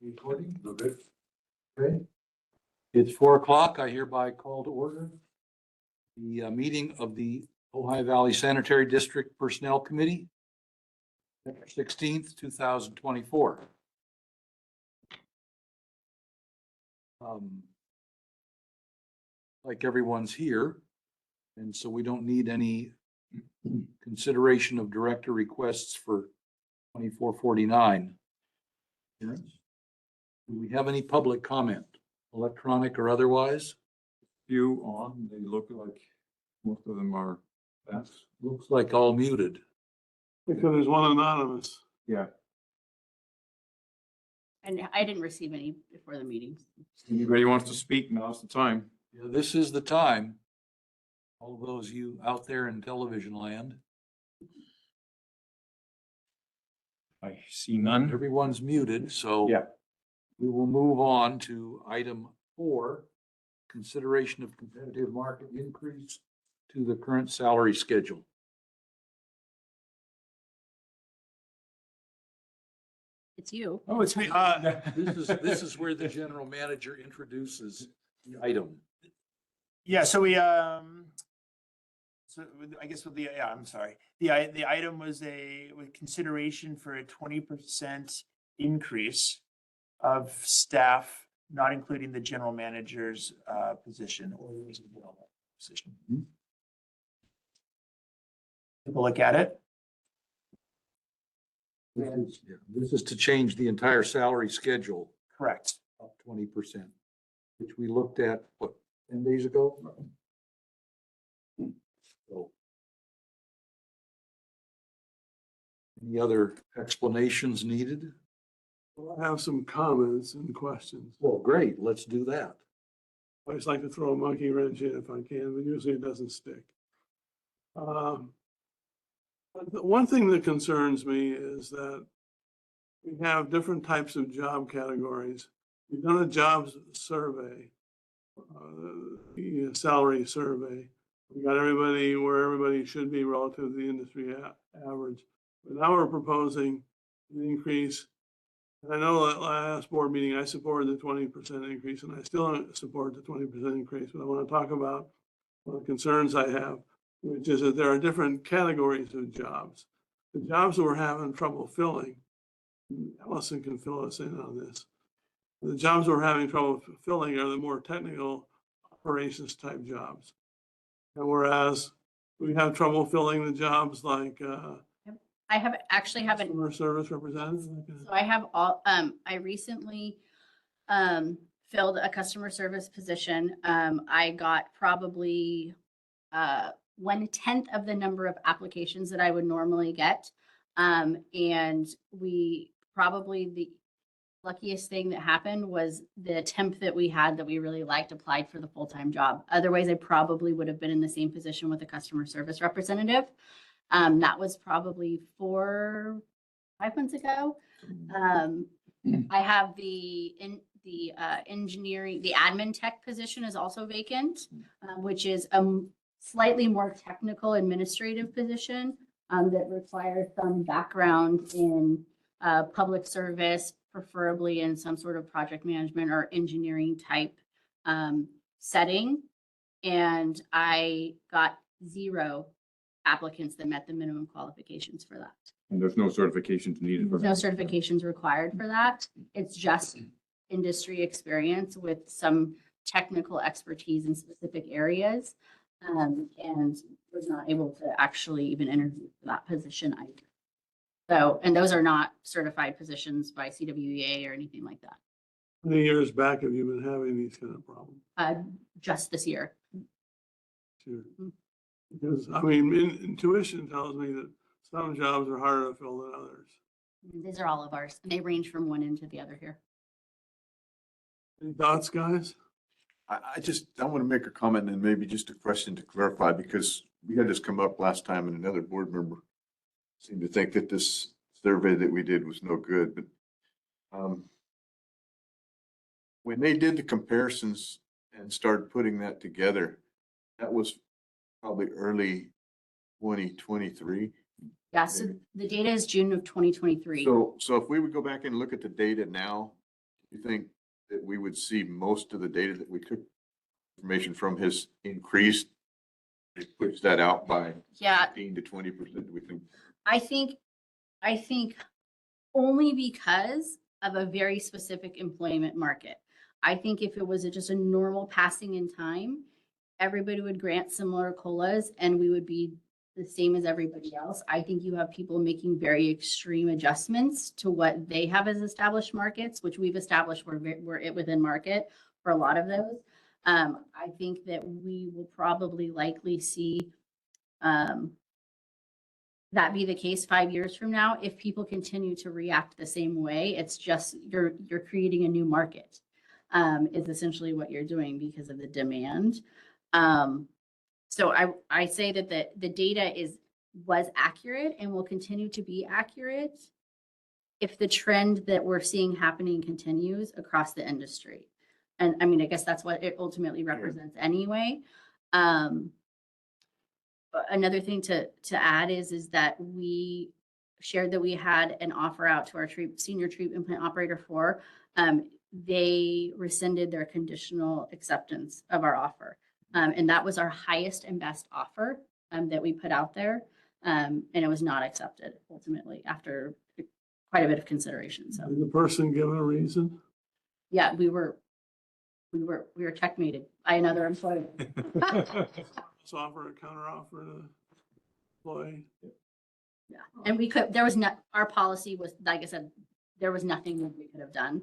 Recording. Okay. It's 4 o'clock. I hereby call to order the meeting of the Ojai Valley Sanitary District Personnel Committee, September 16th, 2024. Like everyone's here, and so we don't need any consideration of director requests for 2449. Do we have any public comment, electronic or otherwise? Few on, they look like most of them are. Looks like all muted. Because there's one anonymous. Yeah. And I didn't receive any before the meeting. Anybody wants to speak, now's the time. Yeah, this is the time. All of those you out there in television land. I see none. Everyone's muted, so Yeah. we will move on to item 4, consideration of competitive market increase to the current salary schedule. It's you. Oh, it's me. This is where the general manager introduces the item. Yeah, so we, so I guess with the, yeah, I'm sorry. The item was with consideration for a 20% increase of staff, not including the general manager's position or the business development position. Mhm. Take a look at it. This is to change the entire salary schedule Correct. up 20%, which we looked at, what, 10 days ago? So, any other explanations needed? I have some comments and questions. Well, great, let's do that. I always like to throw a monkey wrench in if I can, but usually it doesn't stick. One thing that concerns me is that we have different types of job categories. We've done a jobs survey, the salary survey. We got everybody where everybody should be relative to the industry average. But now we're proposing an increase. And I know that last board meeting, I supported the 20% increase, and I still support the 20% increase, but I want to talk about one of the concerns I have, which is that there are different categories of jobs. The jobs that we're having trouble filling, Allison can fill us in on this. The jobs we're having trouble filling are the more technical operations type jobs. And whereas we have trouble filling the jobs like I haven't. customer service representative. So I have all, I recently filled a customer service position. I got probably 1/10 of the number of applications that I would normally get. And we probably the luckiest thing that happened was the temp that we had that we really liked applied for the full-time job. Otherwise, I probably would have been in the same position with a customer service representative. That was probably 4-5 months ago. I have the engineering, the admin tech position is also vacant, which is a slightly more technical administrative position that requires some background in public service, preferably in some sort of project management or engineering type setting. And I got 0 applicants that met the minimum qualifications for that. And there's no certifications needed for There's no that. certifications required for that. It's just industry experience with some technical expertise in specific areas. And was not able to actually even interview for that position either. So, and those are not certified positions by CWEA or anything like that. How many years back have you been having these kind of problems? Just this year. Sure. Because, I mean, intuition tells me that some jobs are harder to fill than others. These are all of ours, and they range from one end to the other here. Any thoughts, guys? I want to make a comment and maybe just a question to clarify, because we had this come up last time and another board member seemed to think that this survey that we did was no good, but when they did the comparisons and started putting that together, that was probably early 2023. Yeah, so the data is June of 2023. So if we would go back and look at the data now, you think that we would see most of the data that we took information from has increased? It push that out by Yeah, 15 to 20%, do we think? I think only because of a very specific employment market. I think if it was just a normal passing in time, everybody would grant similar COLAs and we would be the same as everybody else. I think you have people making very extreme adjustments to what they have as established markets, which we've established we're it within market for a lot of those. I think that we will probably likely see that be the case 5 years from now if people continue to react the same way. It's just you're creating a new market, is essentially what you're doing because of the demand. So I say that the data was accurate and will continue to be accurate if the trend that we're seeing happening continues across the industry. And I mean, I guess that's what it ultimately represents anyway. Another thing to add is that we shared that we had an offer out to our senior treatment plant operator for. They rescinded their conditional acceptance of our offer. And that was our highest and best offer that we put out there. And it was not accepted ultimately after quite a bit of consideration. So Did the person give a reason? yeah, we were checkmated by another employee. Let's offer a counter offer to employee. Yeah, and our policy was, like I said, there was nothing that we could have done,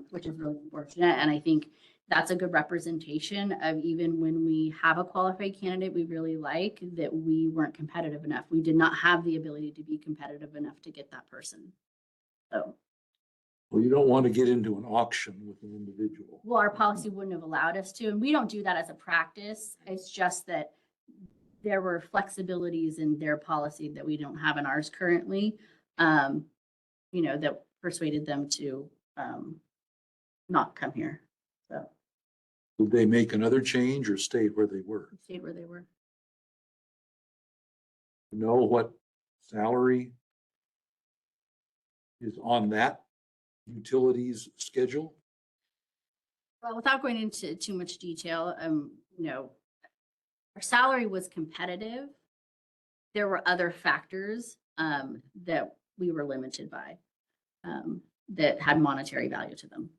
which is really unfortunate. And I think that's a good representation of even when we have a qualified candidate we really like, that we weren't competitive enough. We did not have the ability to be competitive enough to get that person. So. Well, you don't want to get into an auction with an individual. Well, our policy wouldn't have allowed us to, and we don't do that as a practice. It's just that there were flexibilities in their policy that we don't have in ours currently, that persuaded them to not come here. So Did they make another change or stay where they were? stayed where they were. Know what salary is on that utilities schedule? Well, without going into too much detail, our salary was competitive. There were other factors that we were limited by that had monetary value to them.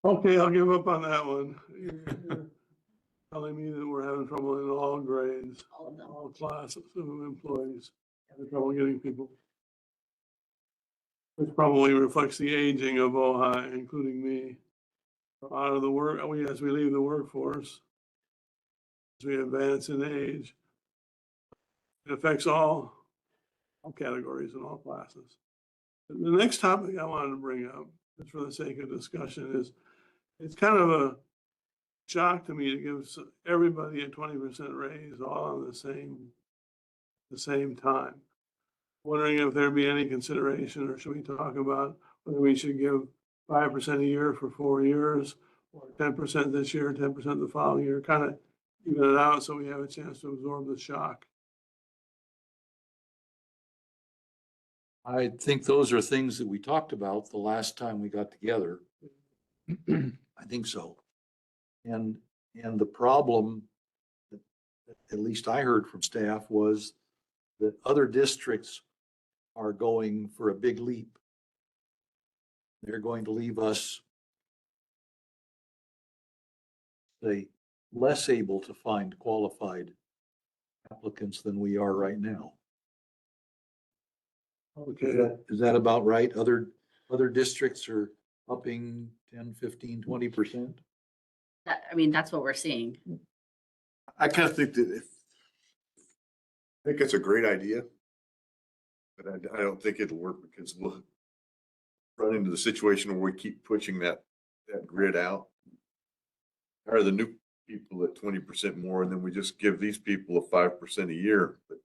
Okay, I'll give up on that one. You're telling me that we're having trouble in all grades, All of them. all classes of employees, having trouble getting people. Which probably reflects the aging of Ojai, including me. Out of the work, as we leave the workforce, as we advance in age, it affects all categories and all classes. The next topic I wanted to bring up, just for the sake of discussion, is it's kind of a shock to me to give everybody a 20% raise all on the same time. Wondering if there'd be any consideration, or should we talk about whether we should give 5% a year for 4 years, or 10% this year, 10% the following year, kind of even it out so we have a chance to absorb the shock. I think those are things that we talked about the last time we got together. I think so. And the problem, that at least I heard from staff, was that other districts are going for a big leap. They're going to leave us, say, less able to find qualified applicants than we are right now. Okay. Is that about right? Other districts are upping 10, 15, 20%? That's what we're seeing. I kind of think that I think it's a great idea, but I don't think it'll work because we'll run into the situation where we keep pushing that grid out. Hire the new people at 20% more, and then we just give these people a 5% a year. But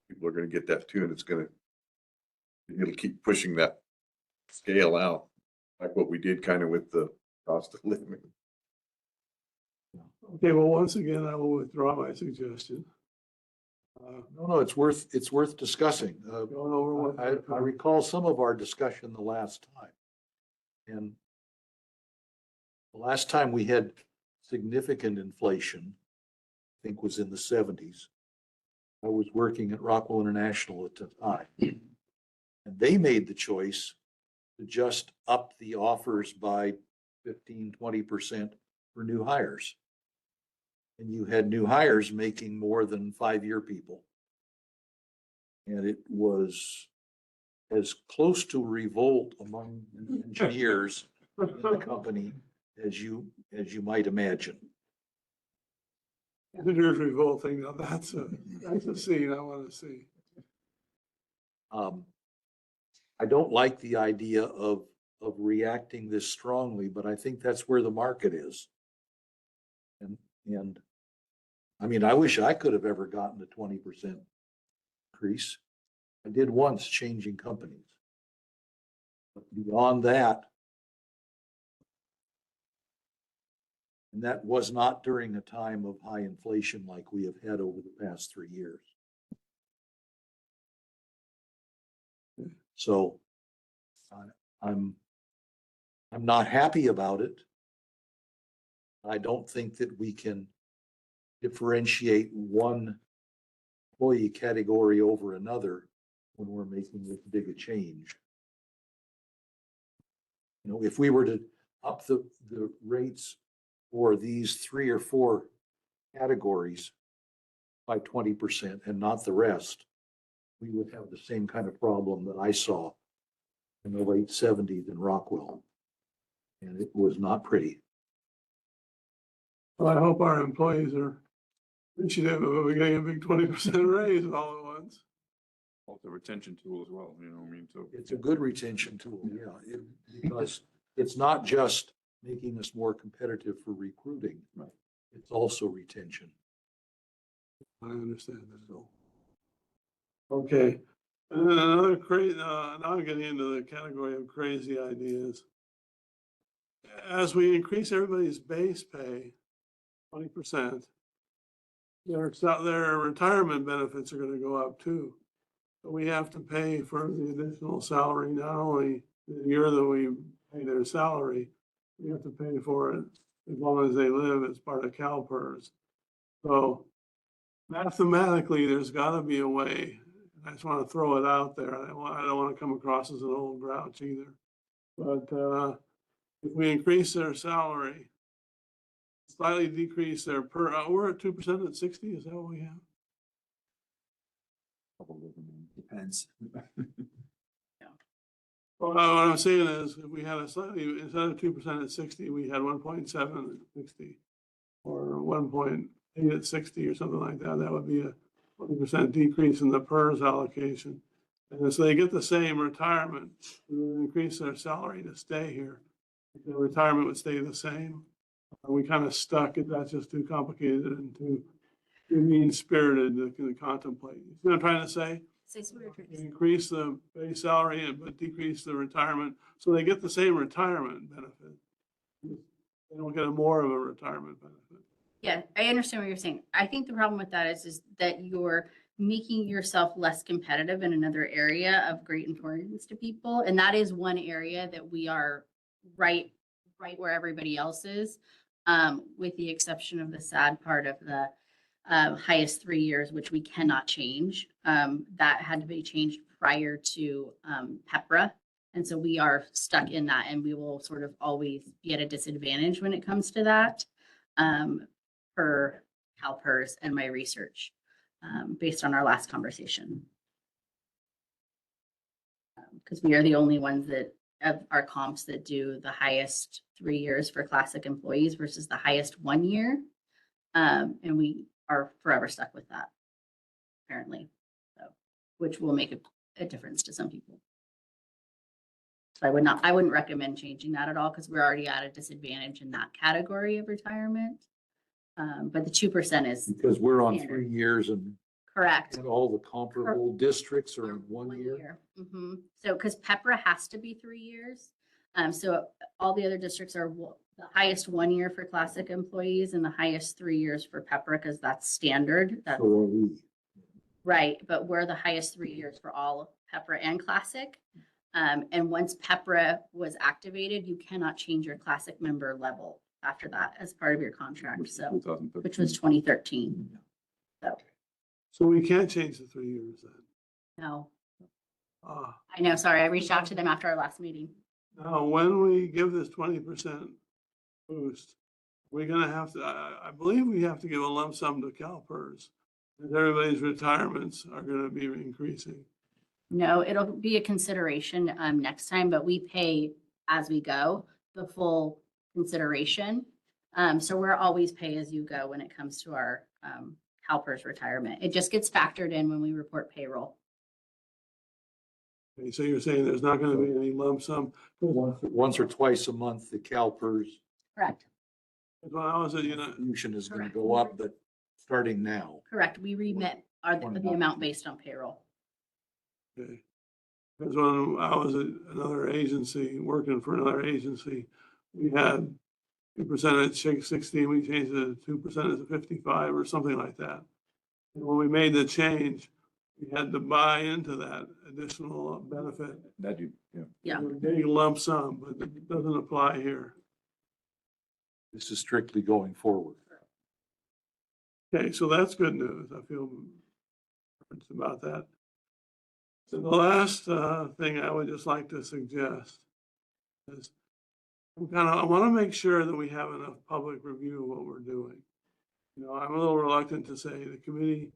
people are going to get that too, and it'll keep pushing that scale out, like what we did kind of with the cost of living. Okay, well, once again, I will withdraw my suggestion. No, it's worth discussing. Going over what. I recall some of our discussion the last time. And the last time we had significant inflation, I think was in the 70s. I was working at Rockwell International at the time. And they made the choice to just up the offers by 15-20% for new hires. And you had new hires making more than 5-year people. And it was as close to revolt among the engineers in the company as you might imagine. Engineers revolting, now that's a scene I want to see. I don't like the idea of reacting this strongly, but I think that's where the market is. And I mean, I wish I could have ever gotten a 20% increase. I did once changing companies. But beyond that, and that was not during a time of high inflation like we have had over the past 3 years. So I'm not happy about it. I don't think that we can differentiate one employee category over another when we're making this big a change. You know, if we were to up the rates for these 3 or 4 categories by 20% and not the rest, we would have the same kind of problem that I saw in the late 70s in Rockwell. And it was not pretty. Well, I hope our employees are appreciative of getting a big 20% raise all at once. Also retention tool as well, you know, I mean, so. It's a good retention tool, yeah, because it's not just making us more competitive for recruiting. Right. It's also retention. I understand that. So. Okay. And then another crazy, now I'm getting into the category of crazy ideas. As we increase everybody's base pay 20%, their retirement benefits are going to go up too. So we have to pay for the additional salary, not only the year that we pay their salary, we have to pay for it as long as they live as part of CalPERS. So mathematically, there's got to be a way. I just want to throw it out there. I don't want to come across as an old grouch either. But if we increase their salary, slightly decrease their we're at 2% at 60. Is that what we have? Depends. Well, what I'm saying is, if we had a slightly, instead of 2% at 60, we had 1.7 at 60, or 1.8 at 60, or something like that. That would be a 20% decrease in the PERS allocation. And so they get the same retirement. We would increase their salary to stay here. The retirement would stay the same. Are we kind of stuck? That's just too complicated and too mean-spirited to contemplate. You see what I'm trying to say? Increase the base salary but decrease the retirement, so they get the same retirement benefit. They don't get more of a retirement benefit. Yeah, I understand what you're saying. I think the problem with that is that you're making yourself less competitive in another area of great importance to people. And that is one area that we are right where everybody else is, with the exception of the sad part of the highest 3 years, which we cannot change. That had to be changed prior to PEPRA. And so we are stuck in that, and we will sort of always be at a disadvantage when it comes to that, per CalPERS and my research, based on our last conversation. Because we are the only ones that of our comps that do the highest 3 years for classic employees versus the highest 1 year. And we are forever stuck with that, apparently, so, which will make a difference to some people. So I wouldn't recommend changing that at all, because we're already at a disadvantage in that category of retirement. But the 2% is Because we're on standard. 3 years and Correct. all the comparable districts are in 1 1 year. Mhm. So, because PEPRA has to be 3 years. So all the other districts are the highest 1 year for classic employees and the highest 3 years for PEPRA, because that's standard. That's So are we. Right, but we're the highest 3 years for all Pepra and Classic. And once Pepra was activated, you cannot change your Classic member level after that as part of your contract, so, which was 2013. So, So we can't change the 3 years then. no, Ah, I know, sorry, I reached out to them after our last meeting. now, when we give this 20% boost, we're gonna have to, I believe we have to give a lump sum to CalPERS. Because everybody's retirements are gonna be increasing. No, it'll be a consideration next time, but we pay as we go, the full consideration. So we're always pay as you go when it comes to our CalPERS retirement. It just gets factored in when we report payroll. Okay, so you're saying there's not gonna be any lump sum? Once or twice a month, the CalPERS Correct, When I was at, contribution is gonna Correct. go up, but starting now. correct. We remit the amount based on payroll. okay. Because when I was at another agency, working for another agency, we had 2% at 16, we changed it to 2% at 55 or something like that. And when we made the change, we had to buy into that additional benefit. That you, yeah. Yeah. We're getting a lump sum, but it doesn't apply here. This is strictly going forward. Okay, so that's good news. I feel about that. So the last thing I would just like to suggest is I want to make sure that we have enough public review of what we're doing. I'm a little reluctant to say the committee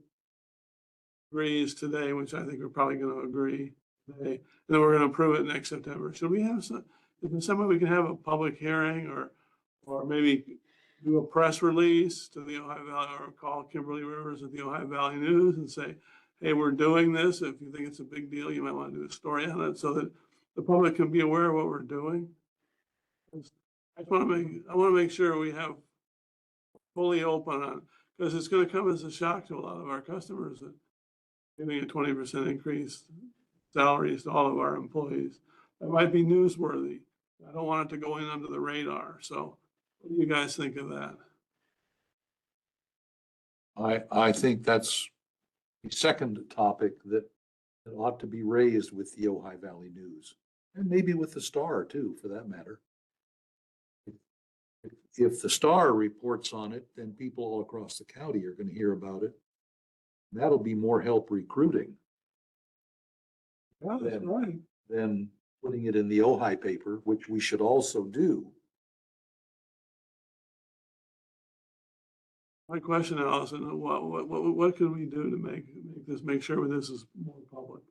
agrees today, which I think we're probably going to agree today, and then we're going to approve it next September. Should we have some, is there some way we can have a public hearing or maybe do a press release to the Ohio Valley or call Kimberly Rivers at the Ohio Valley News and say, hey, we're doing this. If you think it's a big deal, you might want to do a story on it so that the public can be aware of what we're doing. I want to make sure we have fully open on, because it's going to come as a shock to a lot of our customers that giving a 20% increase salaries to all of our employees. That might be newsworthy. I don't want it to go in under the radar. So what do you guys think of that? I think that's the second topic that ought to be raised with the Ojai Valley News, and maybe with the Star too, for that matter. If the Star reports on it, then people all across the county are going to hear about it. That'll be more help recruiting Yeah, that's right. than putting it in the Ojai paper, which we should also do. My question, Allison, what can we do to make sure this is more public?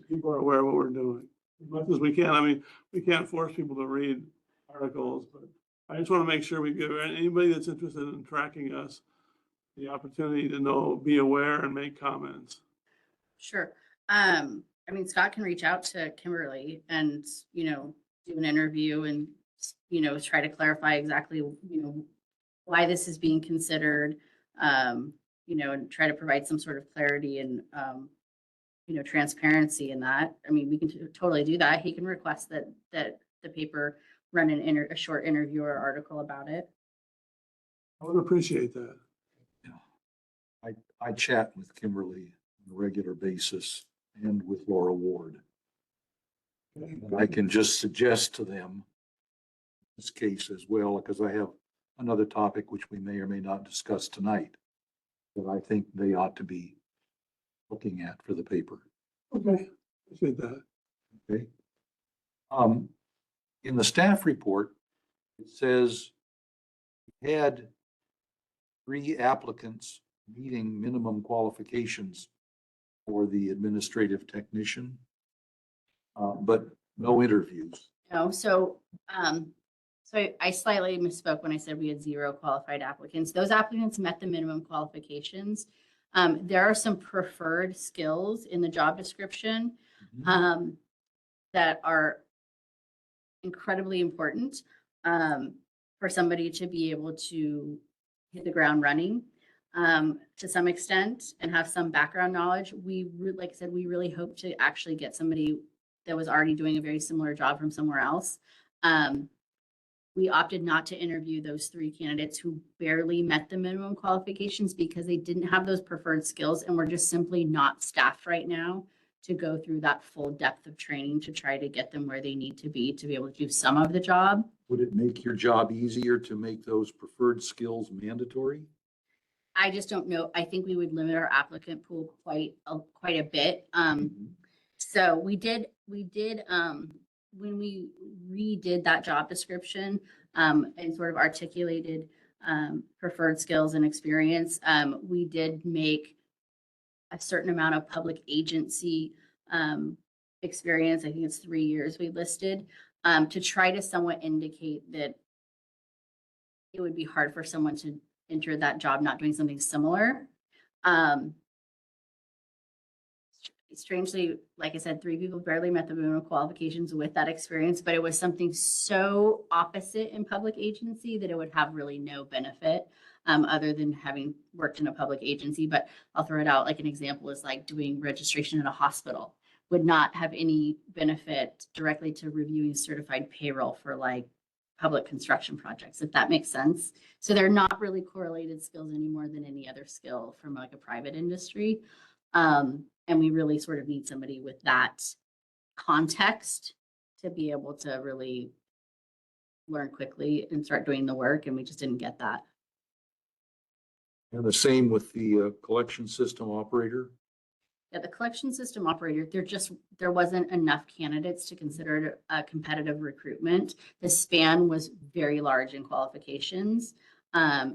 People are aware of what we're doing as much as we can. I mean, we can't force people to read articles, but I just want to make sure we give anybody that's interested in tracking us the opportunity to know, be aware and make comments. Sure. I mean, Scott can reach out to Kimberly and, do an interview and, try to clarify exactly, why this is being considered, and try to provide some sort of clarity and, transparency in that. I mean, we can totally do that. He can request that the paper run a short interview or article about it. I would appreciate that. I chat with Kimberly on a regular basis and with Laura Ward. Okay. And I can just suggest to them this case as well, because I have another topic which we may or may not discuss tonight that I think they ought to be looking at for the paper. Okay, appreciate that. Okay. In the staff report, it says we had 3 applicants meeting minimum qualifications for the administrative technician, but no interviews. No, so I slightly misspoke when I said we had 0 qualified applicants. Those applicants met the minimum qualifications. There are some preferred skills in the job description that are incredibly important for somebody to be able to hit the ground running to some extent and have some background knowledge. Like I said, we really hope to actually get somebody that was already doing a very similar job from somewhere else. We opted not to interview those 3 candidates who barely met the minimum qualifications because they didn't have those preferred skills and we're just simply not staffed right now to go through that full depth of training to try to get them where they need to be able to do some of the job. Would it make your job easier to make those preferred skills mandatory? I just don't know. I think we would limit our applicant pool quite a bit. So we did, when we redid that job description, and sort of articulated, preferred skills and experience, we did make a certain amount of public agency, experience. I think it's 3 years we listed, to try to somewhat indicate that it would be hard for someone to enter that job not doing something similar. Strangely, like I said, 3 people barely met the minimum qualifications with that experience, but it was something so opposite in public agency that it would have really no benefit, other than having worked in a public agency. But I'll throw it out, like an example is like doing registration in a hospital would not have any benefit directly to reviewing certified payroll for like public construction projects, if that makes sense. So they're not really correlated skills any more than any other skill from like a private industry. And we really sort of need somebody with that context to be able to really learn quickly and start doing the work. And we just didn't get that. And the same with the collection system operator? Yeah, the collection system operator, there wasn't enough candidates to consider it a competitive recruitment. The span was very large in qualifications.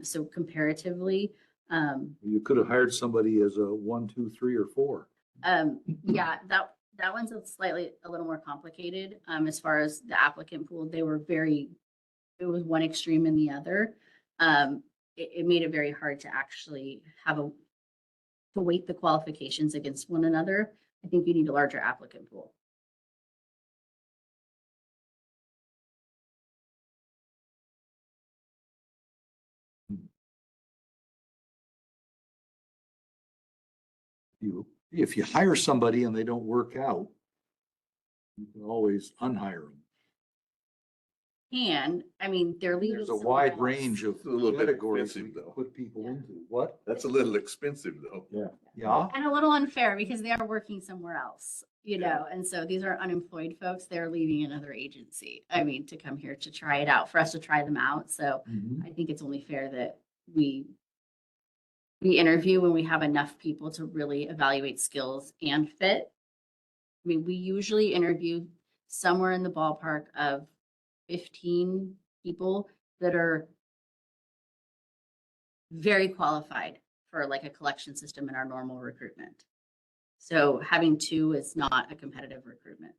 So comparatively, You could have hired somebody as a 1, 2, 3, or 4. yeah, that one's a little more complicated. As far as the applicant pool, it was one extreme and the other. It made it very hard to actually to weight the qualifications against one another. I think you need a larger applicant pool. If you hire somebody and they don't work out, you can always unhire them. And, I mean, they're leaving. There's a somewhere wide else. range of It's a little bit categories we expensive, can though. put people into. What? That's a little expensive though. Yeah? And a little unfair because they are working somewhere else, you know, and so these are unemployed folks. They're leaving another agency. I mean, to come here to try it out, for us to try them out. So I think it's only fair that we interview when we have enough people to really evaluate skills and fit. I mean, we usually interview somewhere in the ballpark of 15 people that are very qualified for like a collection system in our normal recruitment. So having 2 is not a competitive recruitment.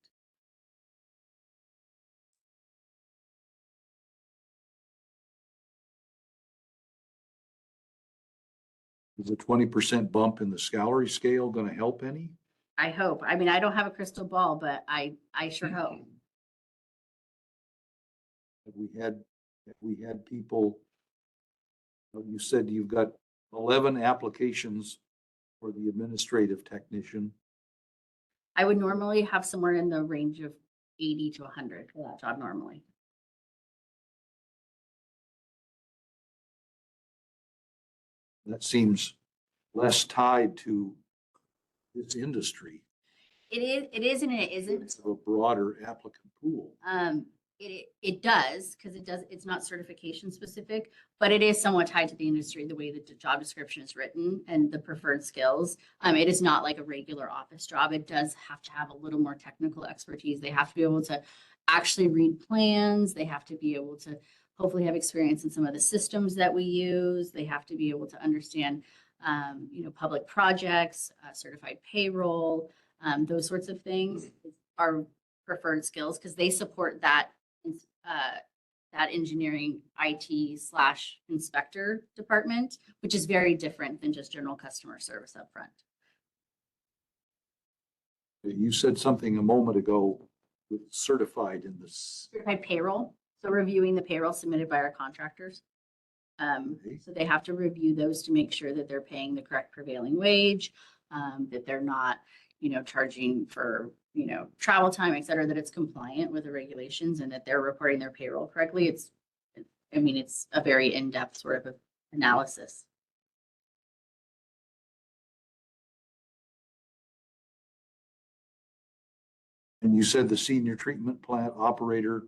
Is a 20% bump in the salary scale going to help any? I hope. I mean, I don't have a crystal ball, but I sure hope. Have we had people, you said you've got 11 applications for the administrative technician. I would normally have somewhere in the range of 80 to 100 for that job normally. That seems less tied to this industry. It is and it isn't. It's a broader applicant pool. It does, because it's not certification specific, but it is somewhat tied to the industry, the way that the job description is written and the preferred skills. It is not like a regular office job. It does have to have a little more technical expertise. They have to be able to actually read plans. They have to be able to hopefully have experience in some of the systems that we use. They have to be able to understand, public projects, certified payroll, those sorts of things are preferred skills because they support that engineering IT/inspector department, which is very different than just general customer service up front. You said something a moment ago with certified in this. Certified payroll, so reviewing the payroll submitted by our contractors. So they have to review those to make sure that they're paying the correct prevailing wage, that they're not, charging for, travel time, et cetera, that it's compliant with the regulations and that they're reporting their payroll correctly. It's I mean, it's a very in-depth sort of analysis. And you said the senior treatment plant operator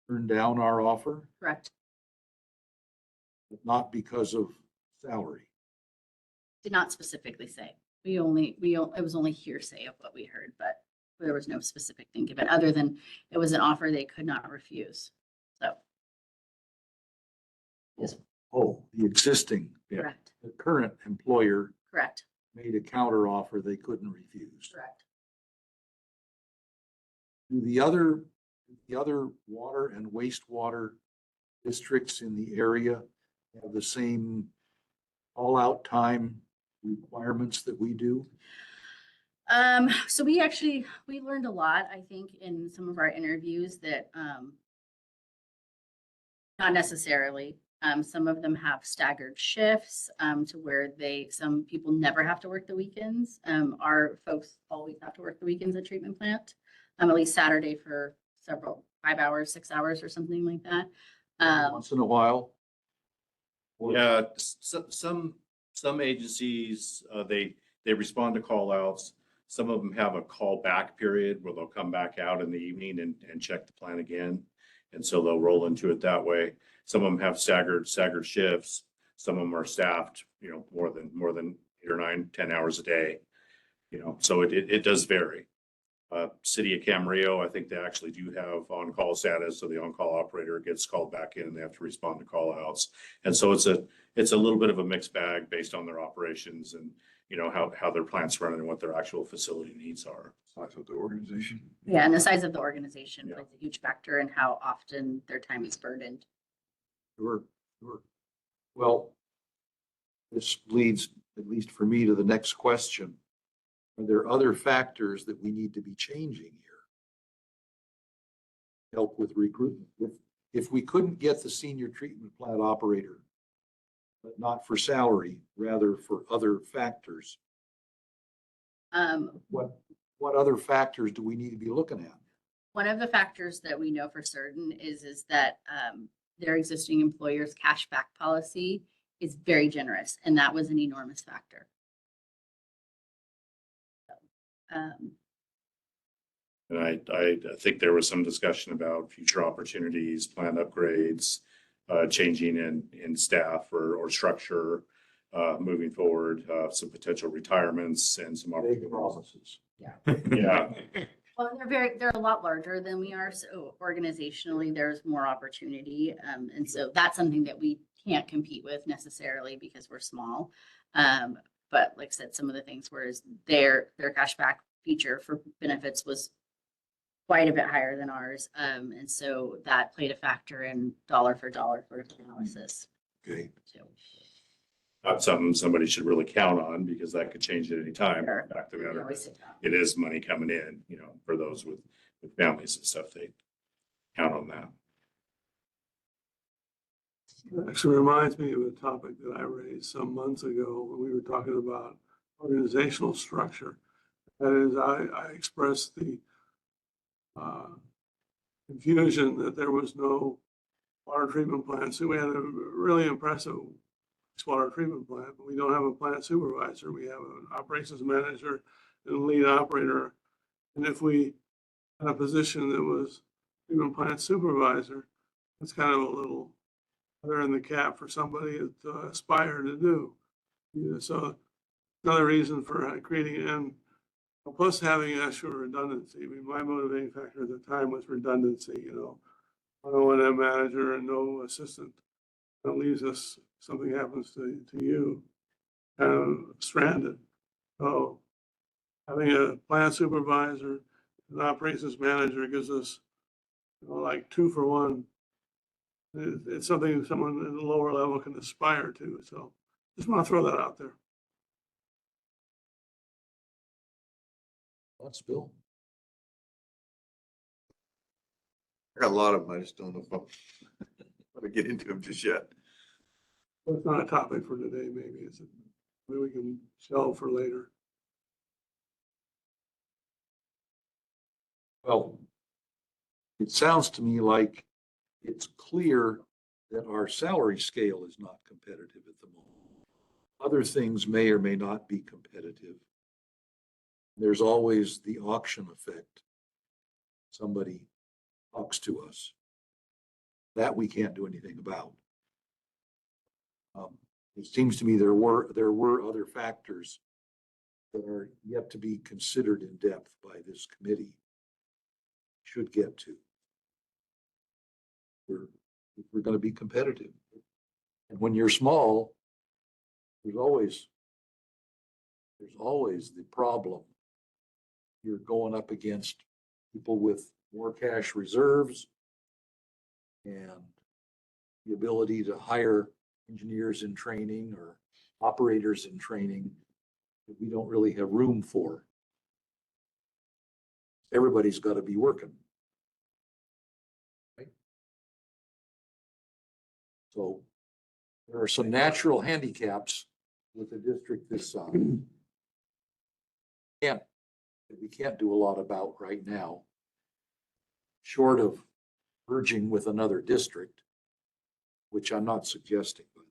turned down our offer, Correct. but not because of salary. Did not specifically say. It was only hearsay of what we heard, but there was no specific thing given, other than it was an offer they could not refuse. So, Oh, the existing, correct, the current employer correct, made a counter offer they couldn't refuse. correct. Do the other water and wastewater districts in the area have the same all-out time requirements that we do? So we learned a lot, I think, in some of our interviews that, not necessarily. Some of them have staggered shifts, to where some people never have to work the weekends. Our folks always have to work the weekends at treatment plant, at least Saturday for 5 hours, 6 hours or something like that. Once in a while? Or- Yeah, some agencies, they respond to call outs. Some of them have a call back period where they'll come back out in the evening and check the plan again. And so they'll roll into it that way. Some of them have staggered shifts. Some of them are staffed, more than 8 or 9, 10 hours a day. So it does vary. City of Camarillo, I think they actually do have on-call status, so the on-call operator gets called back in and they have to respond to call outs. And so it's a little bit of a mixed bag based on their operations and, how their plants run and what their actual facility needs are. Size of the organization. Yeah, and the size of the organization Yeah. plays a huge factor in how often their time is burdened. Sure. Well, this leads, at least for me, to the next question. Are there other factors that we need to be changing here? Help with recruitment. If we couldn't get the senior treatment plant operator, but not for salary, rather for other factors, what other factors do we need to be looking at? One of the factors that we know for certain is that their existing employer's cashback policy is very generous, and that was an enormous factor. And I think there was some discussion about future opportunities, planned upgrades, changing in staff or structure, moving forward, some potential retirements and some Big opportunities. promises. Yeah, Well, they're a lot larger than we are, so organizationally, there's more opportunity. And so that's something that we can't compete with necessarily because we're small. But like I said, some of the things whereas their cashback feature for benefits was quite a bit higher than ours. And so that played a factor in dollar for dollar for analysis. Okay. So, not something somebody should really count on because that could change at any time. Sure. Fact of the we matter always is, say that. it is money coming in, for those with families and stuff, they count on that. It actually reminds me of a topic that I raised some months ago when we were talking about organizational structure. That is, I expressed the confusion that there was no water treatment plant. So we had a really impressive wastewater treatment plant, but we don't have a plant supervisor. We have an operations manager and a lead operator. And if we had a position that was treatment plant supervisor, it's kind of a little feather in the cap for somebody to aspire to do. So another reason for creating and plus having extra redundancy. I mean, my motivating factor at the time was redundancy, no O&M manager and no assistant. That leaves us, something happens to you, kind of stranded. So having a plant supervisor, an operations manager gives us, like 2 for 1. It's something someone at the lower level can aspire to. So just want to throw that out there. Let's Bill. I got a lot of them. I just don't know if I'm going to get into them just yet. Well, it's not a topic for today, maybe. Maybe we can shelve for later. Well, it sounds to me like it's clear that our salary scale is not competitive at the moment. Other things may or may not be competitive. There's always the auction effect. Somebody talks to us. That we can't do anything about. It seems to me there were other factors that are yet to be considered in depth by this committee. Should get to. We're going to be competitive. And when you're small, there's always the problem. You're going up against people with more cash reserves and the ability to hire engineers in training or operators in training that we don't really have room for. Everybody's got to be working. Right? So there are some natural handicaps with a district this size. We can't do a lot about right now, short of merging with another district, which I'm not suggesting, by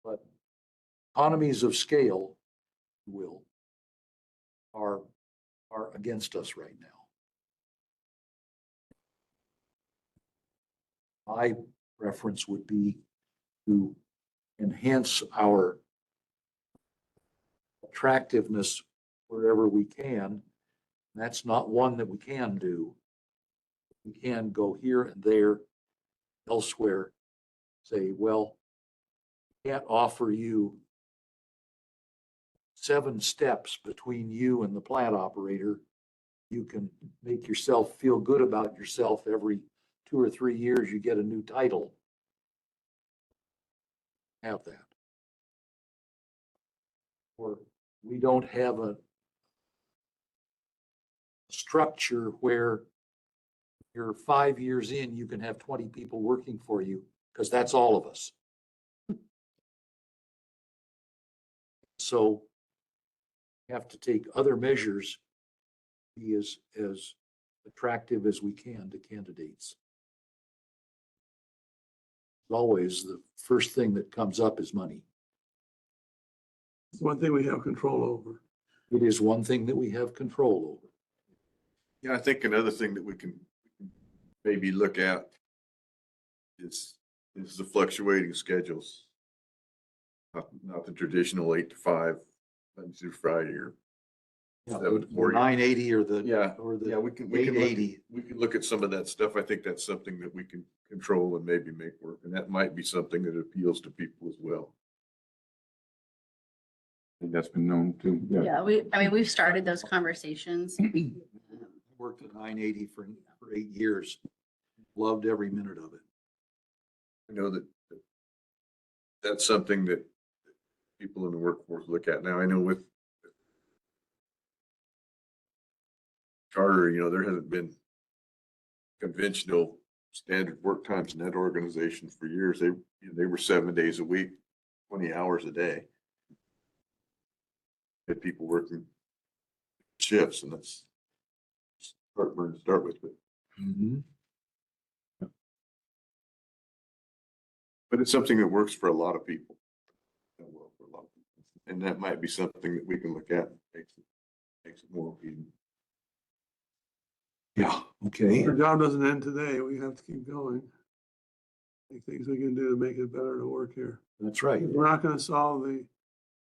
the way. But economies of scale are against us right now. My preference would be to enhance our attractiveness wherever we can. That's not one that we can do. We can go here and there, elsewhere, say, well, we can't offer you 7 steps between you and the plant operator. You can make yourself feel good about yourself every 2 or 3 years, you get a new title. Have that. Or we don't have a structure where you're 5 years in, you can have 20 people working for you, because that's all of us. So we have to take other measures, be as attractive as we can to candidates. Always the first thing that comes up is money. It's one thing we have control over. It is one thing that we have control over. Yeah, I think another thing that we can maybe look at is the fluctuating schedules. Not the traditional 8 to 5, Monday through Friday or Yeah, 7 to 4. 980 or the Yeah, we can 880. we can look at some of that stuff. I think that's something that we can control and maybe make work. And that might be something that appeals to people as well. I think that's been known too. Yeah, we've started those conversations. Worked at 980 for 8 years. Loved every minute of it. I know that that's something that people in the workforce look at now. I know with charter, there hasn't been conventional standard work times in that organization for years. They were 7 days a week, 20 hours a day. Had people working shifts, and that's heartburn to start with, but it's something that works for a lot of people. And that might be something that we can look at. Makes it more appealing. Yeah, okay. Our job doesn't end today. We have to keep going. Make things we can do to make it better to work here. That's right. We're not going to solve the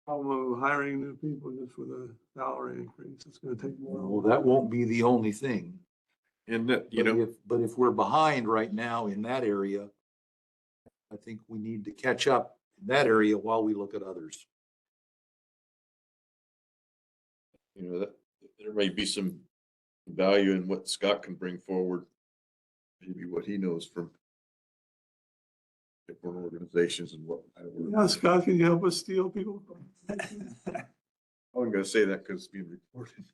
problem of hiring new people just with a salary increase. It's going to take more. Well, that won't be the only thing. And that, But if we're behind right now in that area, I think we need to catch up in that area while we look at others. that there may be some value in what Scott can bring forward. Maybe what he knows from different organizations and what. Yeah, Scott, can you help us steal people? I'm going to say that because it's being recorded.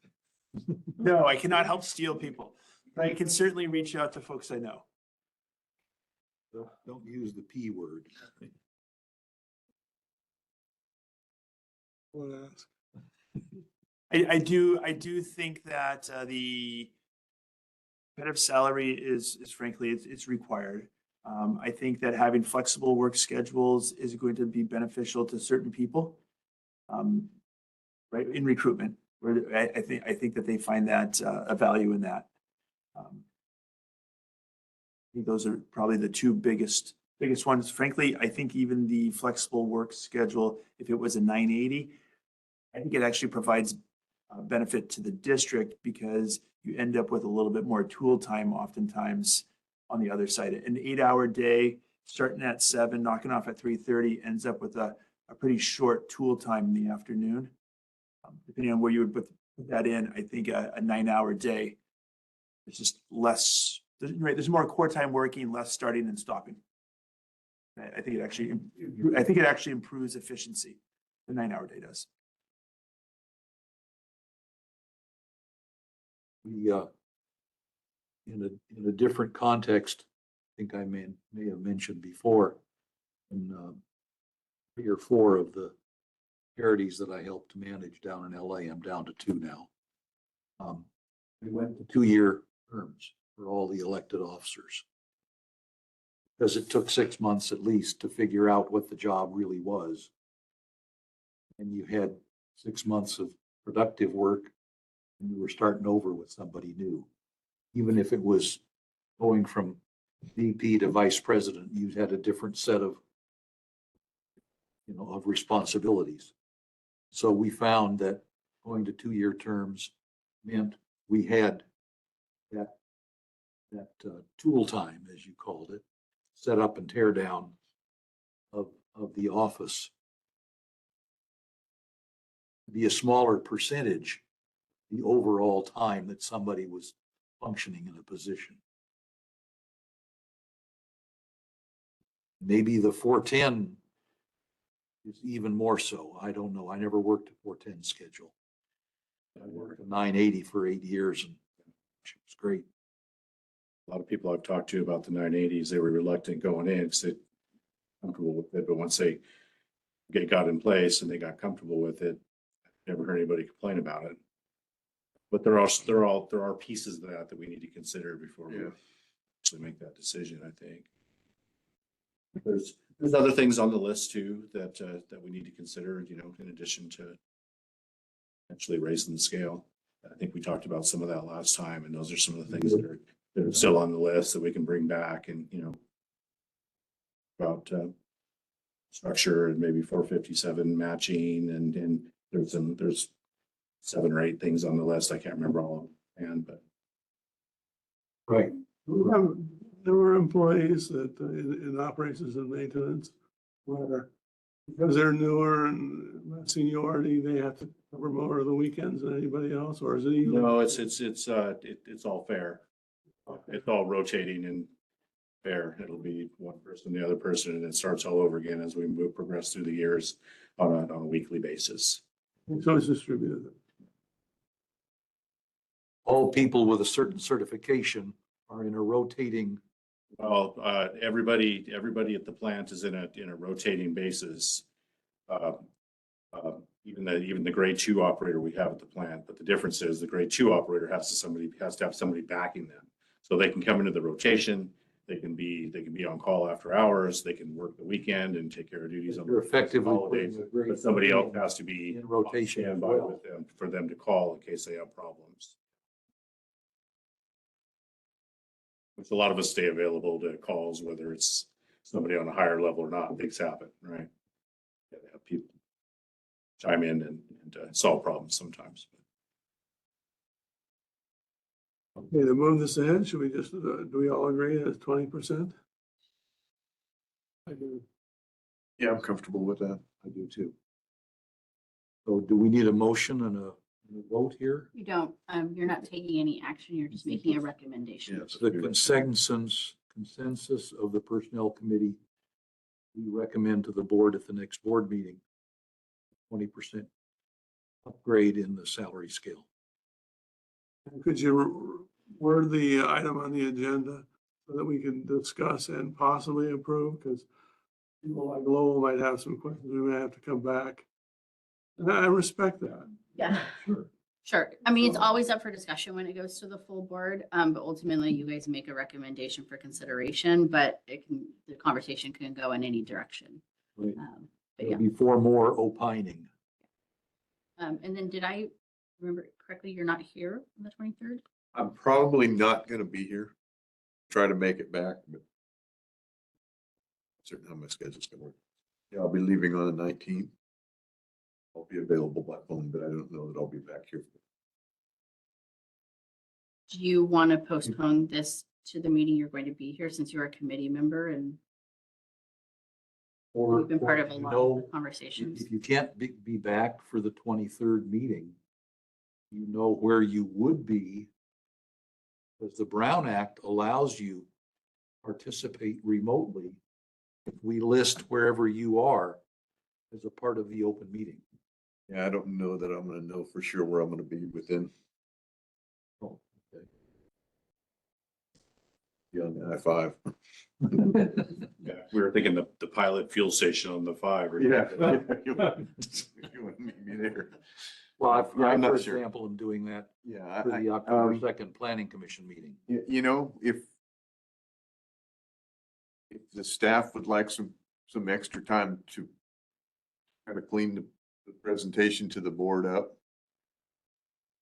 No, I cannot help steal people, but I can certainly reach out to folks I know. Don't use the P word. We'll ask. I do think that the competitive salary is frankly, it's required. I think that having flexible work schedules is going to be beneficial to certain people. Right, in recruitment, where I think that they find that a value in that. I think those are probably the two biggest ones. Frankly, I think even the flexible work schedule, if it was a 980, I think it actually provides benefit to the district because you end up with a little bit more tool time oftentimes on the other side. An 8-hour day, starting at 7, knocking off at 3:30, ends up with a pretty short tool time in the afternoon. Depending on where you would put that in, I think a 9-hour day is just less, right? There's more core time working, less starting and stopping. I think it actually improves efficiency. The 9-hour day does. We, in a different context, I think I may have mentioned before, in 3 or 4 of the charities that I helped manage down in LA, I'm down to 2 now. We went to 2-year terms for all the elected officers. Because it took 6 months at least to figure out what the job really was. And you had 6 months of productive work and you were starting over with somebody new. Even if it was going from VP to vice president, you had a different set of, of responsibilities. So we found that going to 2-year terms meant we had that tool time, as you called it, set up and tear down of the office be a smaller percentage the overall time that somebody was functioning in a position. Maybe the 410 is even more so. I don't know. I never worked a 410 schedule. I worked a 980 for 8 years and it was great. A lot of people I've talked to about the 980s, they were reluctant going in because they're comfortable with it. But once they got in place and they got comfortable with it, never heard anybody complain about it. But there are pieces of that we need to consider before we actually make that decision, I think. There's other things on the list too that we need to consider, in addition to actually raising the scale. I think we talked about some of that last time, and those are some of the things that are still on the list that we can bring back and, about structure and maybe 457 matching and there's 7 or 8 things on the list. I can't remember all of them, but. Right. There were employees that in operations and maintenance where because they're newer and less seniority, they have to cover more of the weekends than anybody else, or is it even? No, it's all fair. It's all rotating and fair. It'll be one person, the other person, and it starts all over again as we progress through the years on a weekly basis. So it's distributed. All people with a certain certification are in a rotating. Well, everybody at the plant is in a rotating basis. Even the grade 2 operator we have at the plant, but the difference is the grade 2 operator has to have somebody backing them, so they can come into the rotation. They can be on call after hours. They can work the weekend and take care of duties on the Effectively holidays. But somebody else has to be in rotation standby with them for them to call in case they have problems. Which a lot of us stay available to calls, whether it's somebody on a higher level or not. Things happen, right? Yeah, they have people chime in and solve problems sometimes. Okay, to move this ahead, should we just, do we all agree that it's 20%? I do. Yeah, I'm comfortable with that. I do too. So do we need a motion and a vote here? You don't, you're not taking any action. You're just making a recommendation. Yes. The consensus of the personnel committee, we recommend to the board at the next board meeting, 20% upgrade in the salary scale. Could you word the item on the agenda so that we can discuss and possibly approve? Because people like Lowell might have some questions. We may have to come back. And I respect that. Yeah. Sure. Sure. I mean, it's So- always up for discussion when it goes to the full board, but ultimately you guys make a recommendation for consideration, but the conversation can go in any direction. Right. But yeah. Before more opining. And then did I remember correctly, you're not here on the 23rd? I'm probably not gonna be here. Try to make it back, but certain how my schedule's gonna work. Yeah, I'll be leaving on the 19th. I'll be available by phone, but I don't know that I'll be back here. Do you want to postpone this to the meeting you're going to be here since you're a committee member and Or we've been part of a you lot know, of the conversations? if you can't be back for the 23rd meeting, you know where you would be. Because the Brown Act allows you to participate remotely if we list wherever you are as a part of the open meeting. Yeah, I don't know that I'm gonna know for sure where I'm gonna be within, Oh, okay. beyond the I-5. Yeah, we were thinking the pilot fuel station on the 5. or- Yeah. You wouldn't meet me there. Well, Yeah, I, I'm for not sure. example, am doing that Yeah. for the October 2nd Planning Commission meeting. You know, if the staff would like some extra time to kind of clean the presentation to the board up,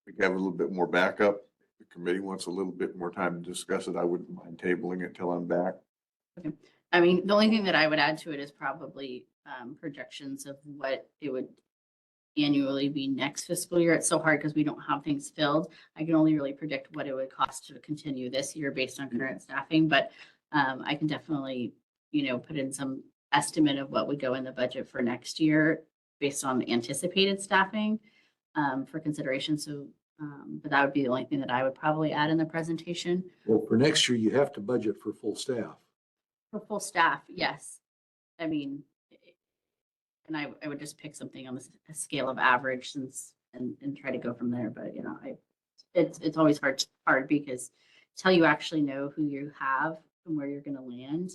we could have a little bit more backup. The committee wants a little bit more time to discuss it. I wouldn't mind tabling it till I'm back. I mean, the only thing that I would add to it is probably projections of what it would annually be next fiscal year. It's so hard because we don't have things filled. I can only really predict what it would cost to continue this year based on current staffing, but I can definitely, put in some estimate of what would go in the budget for next year based on anticipated staffing for consideration. So, but that would be the only thing that I would probably add in the presentation. Well, for next year, you have to budget for full staff. For full staff, yes. I mean, and I would just pick something on a scale of average and try to go from there. But, it's always hard because until you actually know who you have and where you're going to land,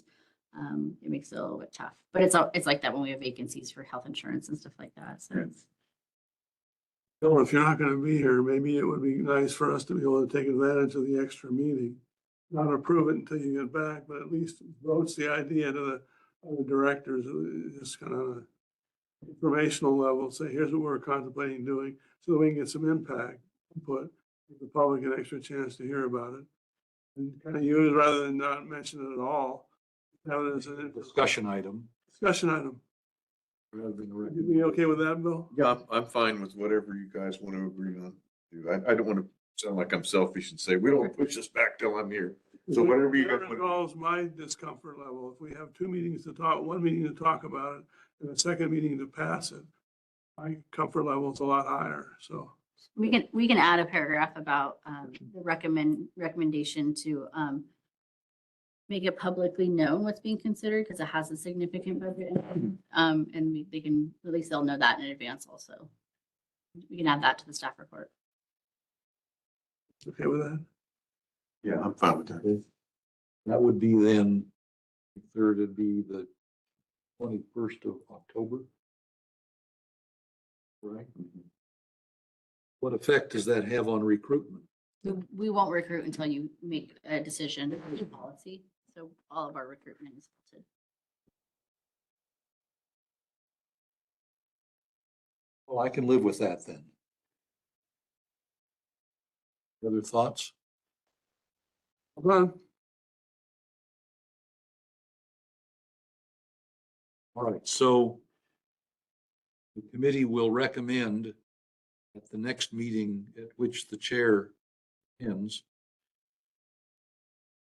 it makes it a little bit tough. But it's like that when we have vacancies for health insurance and stuff like that. So it's, Bill, if you're not gonna be here, maybe it would be nice for us to be able to take advantage of the extra meeting. Not approve it until you get back, but at least broach the idea to the directors, just kind of informational level, say, here's what we're contemplating doing, so that we can get some impact, input, give the public an extra chance to hear about it. And kind of use, rather than not mention it at all, have it as a Discussion item discussion item. rather than a You regular. be okay with that, Bill? Yeah, I'm fine with whatever you guys want to agree on. I don't want to sound like I'm selfish and say, we don't push this back till I'm here. So whatever you guys want. Involves my discomfort level. If we have two meetings to talk, one meeting to talk about it and a second meeting to pass it, my comfort level is a lot higher, so. we can add a paragraph about the recommendation to make it publicly known what's being considered because it has a significant budget. And they can, at least they'll know that in advance also. We can add that to the staff report. Okay with that? Yeah, I'm fine with that. Okay. That would be then, third would be the 21st of October. Right? What effect does that have on recruitment? We won't recruit until you make a decision, policy. So all of our recruitment is halted. Well, I can live with that then. Other thoughts? Hold on. All right, so the committee will recommend at the next meeting at which the chair ends,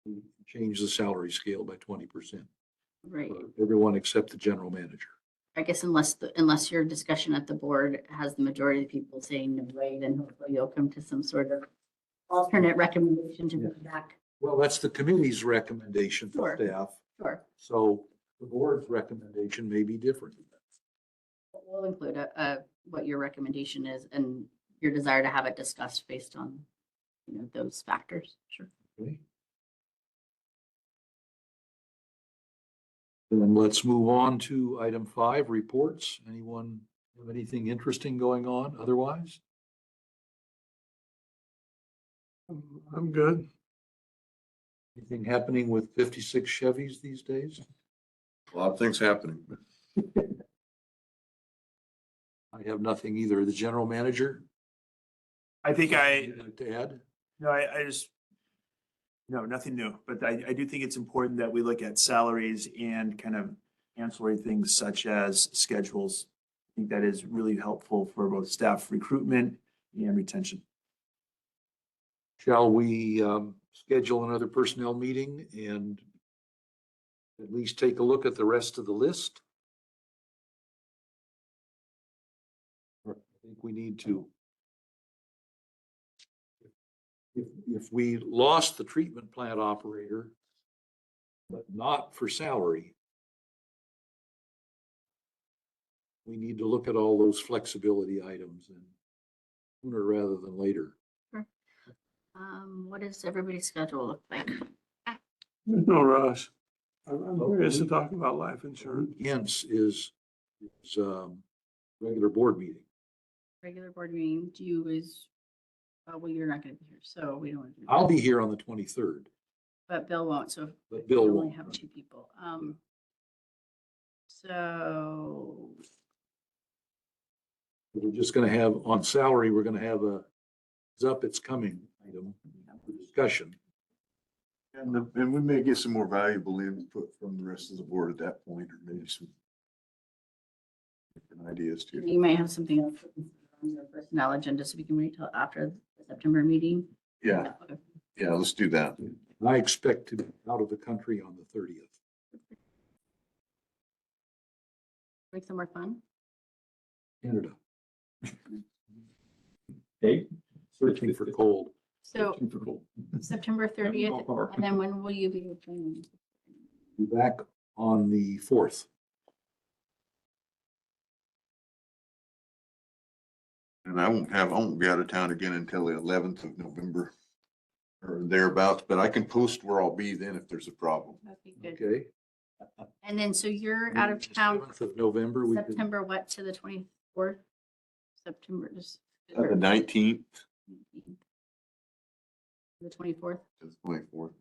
to change the salary scale by 20% Right. for everyone except the general manager. I guess unless your discussion at the board has the majority of people saying no way, then hopefully you'll come to some sort of alternate recommendation to bring back. Well, that's the committee's recommendation to Sure. staff. Sure. So the board's recommendation may be different. We'll include what your recommendation is and your desire to have it discussed based on, those factors. Sure. Okay. Then let's move on to item 5, reports. Anyone have anything interesting going on otherwise? I'm good. Anything happening with 56 Chevys these days? A lot of things happening. I have nothing either. The general manager? I think Anything you'd like to add? no, I just, no, nothing new, but I do think it's important that we look at salaries and kind of ancillary things such as schedules. I think that is really helpful for both staff recruitment and retention. Shall we schedule another personnel meeting and at least take a look at the rest of the list? I think we need to. If we lost the treatment plant operator, but not for salary, we need to look at all those flexibility items and sooner rather than later. What does everybody's schedule look like? There's no rush. I'm curious to talk about life insurance. Hence is regular board meeting. Regular board meeting, do you is, well, you're not gonna be here, so we don't. want to do that. I'll be here on the 23rd, But Bill won't, so but we Bill only won't. have two people. So We're just gonna have, on salary, we're gonna have a, it's coming item for discussion. And we may get some more valuable input from the rest of the board at that point, or maybe some different ideas too. you might have something else on your personnel agenda, so we can wait till after the September meeting. Yeah, Okay. yeah, let's do that. I expect to be out of the country on the 30th. Make some more fun. Canada, Hey. searching for cold. So September 30th, and then when will you be returning? Be back on the 4th. And I won't be out of town again until the 11th of November or thereabouts, but I can post where I'll be then if there's a problem. Okay, good. Okay. And then, so you're out of town 7th of November, we can, September what to the 24th? September, just. The 19th The 24th? to the 24th.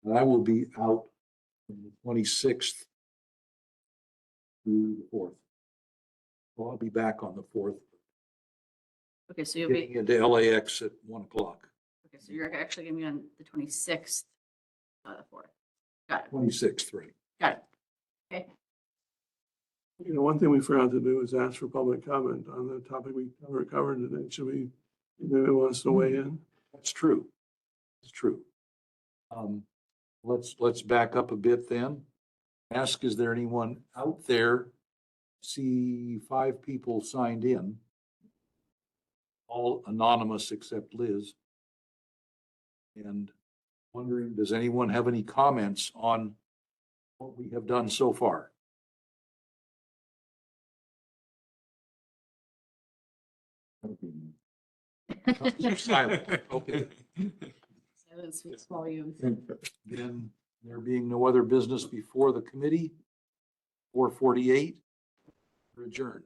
and I will be out from the 26th through the 4th. Well, I'll be back on the 4th, Okay, so you'll getting be, into LAX at 1 o'clock, okay, so you're actually gonna be on the 26th, the 4th. Got it, 26th, right? got it. Okay, You know, one thing we forgot to do is ask for public comment on the topic we covered today. Should we, maybe wants to weigh in? That's true. It's true. Let's back up a bit then. Ask, is there anyone out there? See 5 people signed in. All anonymous except Liz. And wondering, does anyone have any comments on what we have done so far? Silent. Okay. silence speaks volumes. Then there being no other business before the committee, 4:48, we're adjourned.